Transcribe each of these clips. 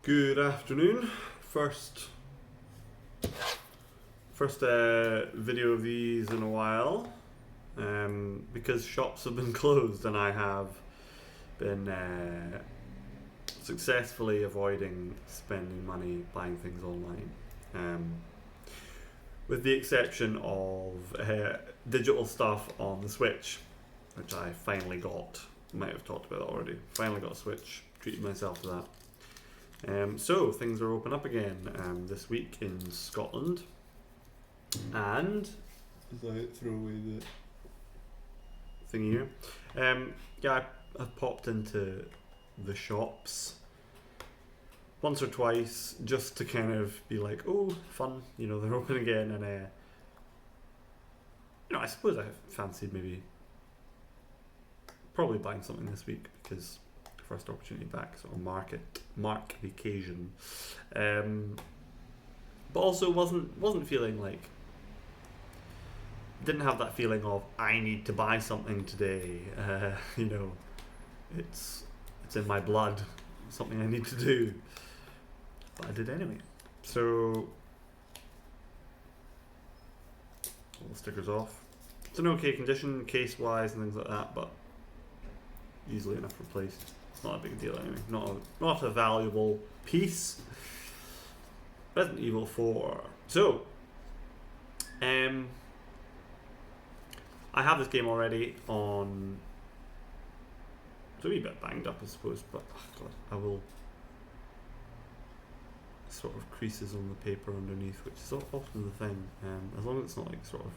Good afternoon. First video of these in a while, because shops have been closed and I have been successfully avoiding spending money buying things online, with the exception of digital stuff on the Switch, which I finally got. Might have talked about it already. Finally got a Switch. Treated myself to that. So things are open up again this week in Scotland, and as I throw away the thingy here, I've popped into the shops once or twice just to kind of be like, oh, fun, they're open again, and I suppose I fancied probably buying something this week because first opportunity back, sort of mark the occasion, but also wasn't feeling like, didn't have that feeling of I need to buy something today. It's in my blood, something I need to do, but I did anyway. So all the stickers off. It's an okay condition case wise and things like that, but easily enough replaced. Not a big deal anyway. Not a valuable piece. Resident Evil 4. So, I have this game already on. It's a wee bit banged up, I suppose, but God, I will. Sort of creases on the paper underneath, which is often the thing. As long as it's not like sort of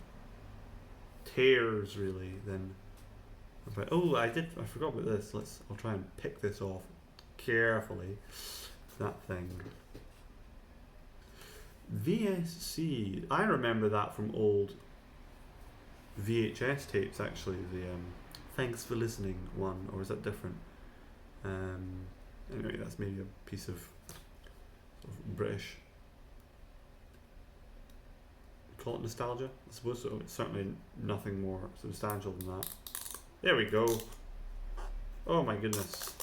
tears, really, then. But, I forgot about this. I'll try and pick this off carefully. That thing. VSC. I remember that from old VHS tapes, actually. The thanks for listening one, or is that different? Anyway, that's maybe a piece of British. Call it nostalgia, I suppose so. It's certainly nothing more substantial than that. There we go. Oh my goodness.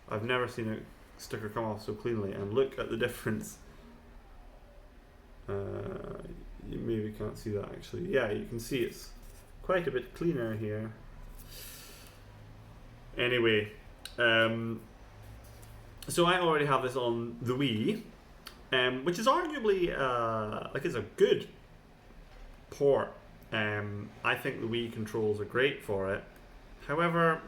I've never seen a sticker come off so cleanly, and look at the difference. You maybe can't see that actually. Yeah, you can see it's quite a bit cleaner here. Anyway, so I already have this on the Wii, which is arguably it's a good port. I think the Wii controls are great for it. However,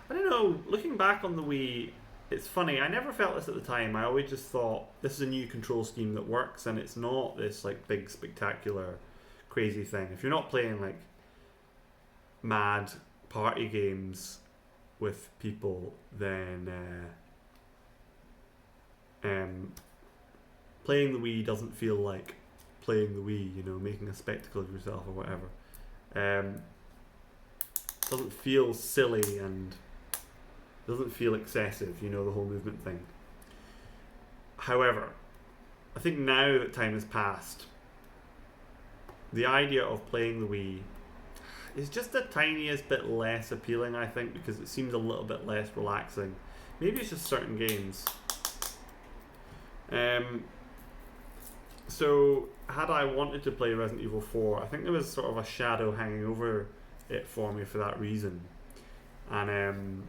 I don't know, looking back on the Wii, it's funny, I never felt this at the time. I always just thought, this is a new control scheme that works, and it's not this like big, spectacular, crazy thing. If you're not playing like mad party games with people, then playing the Wii doesn't feel like playing the Wii, making a spectacle of yourself or whatever. Doesn't feel silly and doesn't feel excessive, the whole movement thing. However, I think now that time has passed, the idea of playing the Wii is just the tiniest bit less appealing, I think, because it seems a little bit less relaxing. Maybe it's just certain games. So, had I wanted to play Resident Evil 4, I think there was sort of a shadow hanging over it for me for that reason, and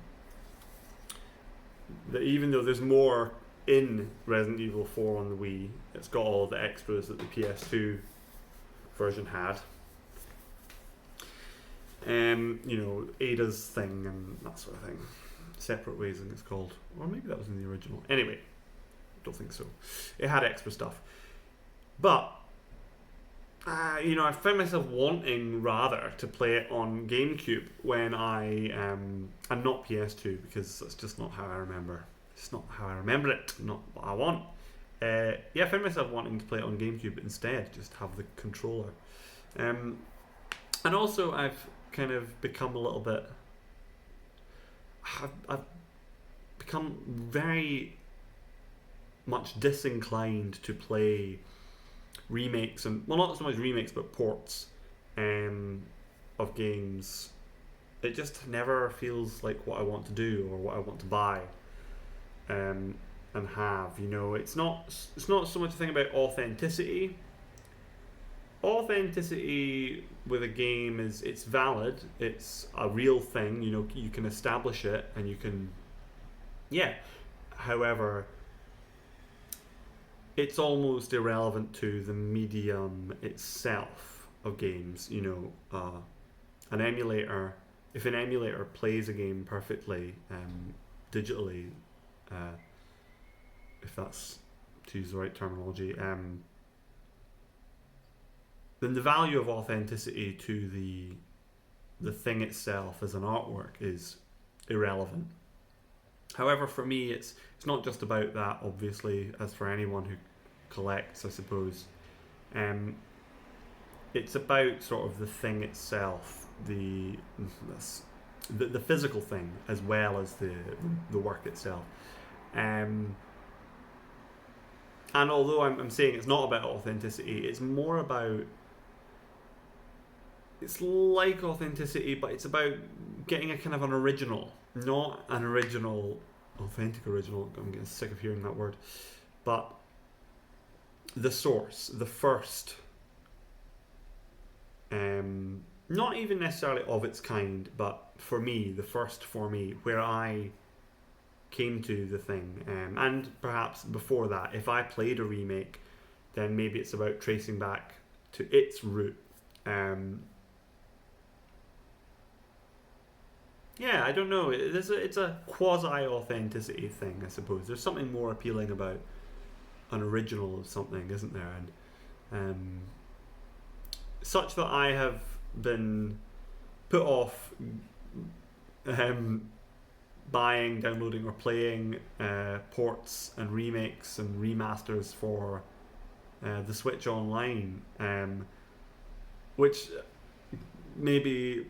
even though there's more in Resident Evil 4 on the Wii, it's got all the extras that the PS2 version had. Ada's thing and that sort of thing. Separate Ways, I think it's called, or maybe that was in the original. Anyway, don't think so. It had extra stuff, but I found myself wanting rather to play it on GameCube when and not PS2, because that's just not how I remember. It's not how I remember it, not what I want. I found myself wanting to play it on GameCube instead, just have the controller. And also I've kind of become a little bit... I've become very much disinclined to play remakes, and not so much remakes but ports of games. It just never feels like what I want to do or what I want to buy. and have. You know, it's not so much a thing about authenticity. Authenticity with a game is it's valid. It's a real thing. You know, you can establish it and you can, yeah. However, it's almost irrelevant to the medium itself of games. You know, an emulator. If an emulator plays a game perfectly, digitally, uh, if that's to use the right terminology, then the value of authenticity to the thing itself as an artwork is irrelevant. However, for me, it's not just about that. Obviously, as for anyone who collects, I suppose, um, it's about sort of the thing itself, the physical thing as well as the work itself. Um, and although I'm saying it's not about authenticity, it's more about, it's like authenticity, but it's about getting a kind of an original, not an original, authentic original. I'm getting sick of hearing that word, but the source, the first, not even necessarily of its kind, but for me, the first for me, where I came to the thing, and perhaps before that, if I played a remake, then maybe it's about tracing back to its root. Yeah, I don't know. It's a quasi authenticity thing, I suppose. There's something more appealing about an original of something, isn't there? And such that I have been put off buying, downloading, or playing ports and remakes and remasters for the Switch Online, which maybe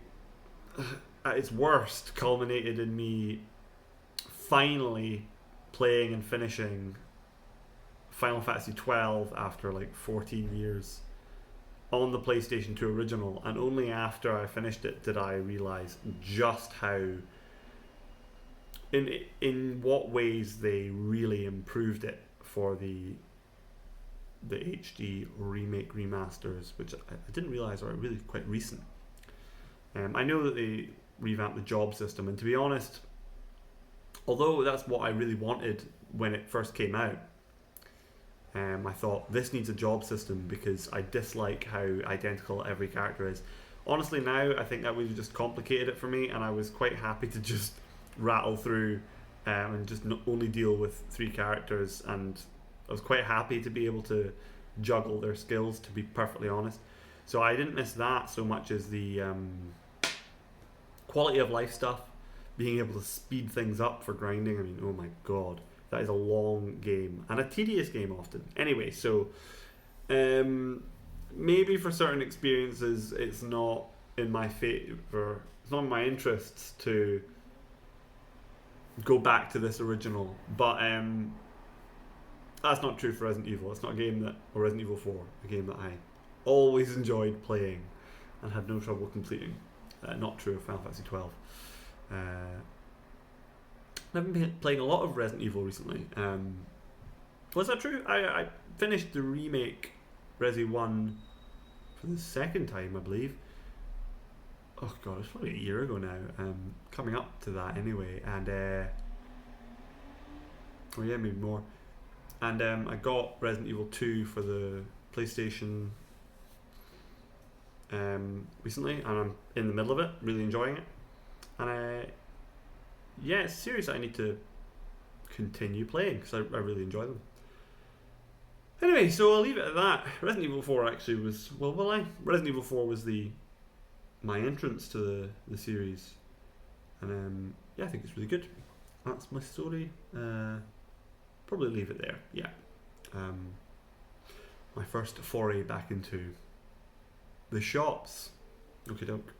at its worst culminated in me finally playing and finishing Final Fantasy 12 after like 14 years on the PlayStation 2 original, and only after I finished it did I realise just how in what ways they really improved it for the HD remake remasters, which I didn't realise are really quite recent. I know that they revamped the job system, and to be honest, although that's what I really wanted when it first came out, I thought this needs a job system because I dislike how identical every character is. Honestly, now I think that would have just complicated it for me, and I was quite happy to just rattle through and just only deal with 3 characters, and I was quite happy to be able to juggle their skills, to be perfectly honest. So I didn't miss that so much as the quality of life stuff, being able to speed things up for grinding. I mean, oh my god, that is a long game and a tedious game often. Anyway, so maybe for certain experiences it's not in my favor, it's not in my interests to go back to this original, but that's not true for Resident Evil. It's not a game that, or Resident Evil 4, a game that I always enjoyed playing and had no trouble completing. Not true of Final Fantasy 12. I've been playing a lot of Resident Evil recently. Was that true? I finished the remake Resi 1 for the second time, I believe. Oh god, it's probably a year ago now. Coming up to that anyway, and oh yeah, maybe more. And I got Resident Evil 2 for the PlayStation recently, and I'm in the middle of it, really enjoying it. And yeah, it's serious. I need to continue playing because I really enjoy them. Anyway, so I'll leave it at that. Resident Evil 4 actually was Resident Evil 4 was my entrance to the series, and yeah, I think it's really good. That's my story. Probably leave it there. Yeah, my first foray back into the shops. Okay, doke.